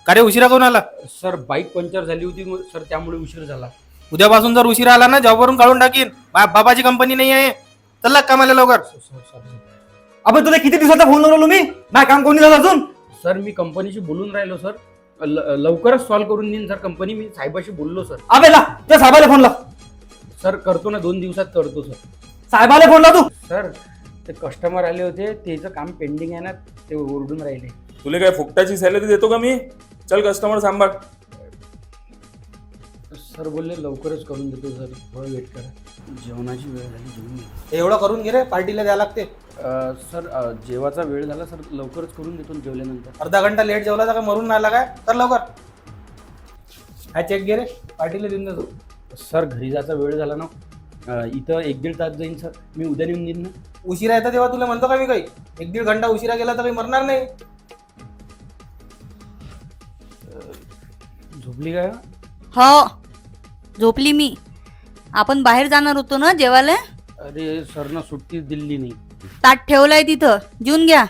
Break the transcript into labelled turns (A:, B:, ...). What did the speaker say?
A: का रे उशिरा कोण आला?
B: सर बाईक पंक्चर झाली होती सर, त्यामुळे उशीर झाला.
A: उद्यापासून जर उशिरा आला ना जॉबवरून काढून टाकीन. बाबाची कंपनी नाही आहे. चल कामाला लवकर.
C: अबे तुला किती दिवसाचा फोन लावलो मी? नाही काम कोणी झालं अजून?
B: सर मी कंपनीशी बोलून राहिलो सर. लवकरच सॉल्व्ह करून देईन सर कंपनी. मी साहेबाशी बोललो सर.
C: अबे ला त्या साहेबाला फोन लाव.
B: सर करतो ना, 2 दिवसात करतो सर.
C: साहेबाला फोन लाव तू.
B: सर ते कस्टमर आले होते, त्याचं काम पेंडिंग आहे ना, ते ओरडून राहिले.
D: तुला काय फुकटाची सॅलरी देतो का मी? चल कस्टमर सांभाळ.
B: सर बोलले लवकरच करून देतो सर, थोडं वेट करा. जेवणाची वेळ झाली, जेवून घ्या.
A: एवढं करून घे रे, पार्टीला द्यावं लागते.
B: सर जेवाचा वेळ झाला सर, लवकरच करून देतो जेवल्यानंतर.
A: अर्धा घंटा लेट जेवला तर काय मरून नाही आला काय? तर लवकर हा चेक घे रे, पार्टीला देऊन देतो.
B: सर घरी जायचा वेळ झाला ना, इथं 1-1.5 तास जाईन सर. मी उद्या नेऊन देईन ना.
A: उशिरा येतं तेव्हा तुला म्हणतो का मी काही? 1-1.5 घंटा उशिरा गेला तर काही मरणार नाही.
B: झोपली काय?
E: हो झोपली मी. आपण बाहेर जाणार होतो ना जेवायला.
B: अरे सर ना सुट्टी दिली नाही.
E: ताट ठेवलाय तिथं, जेवून घ्या.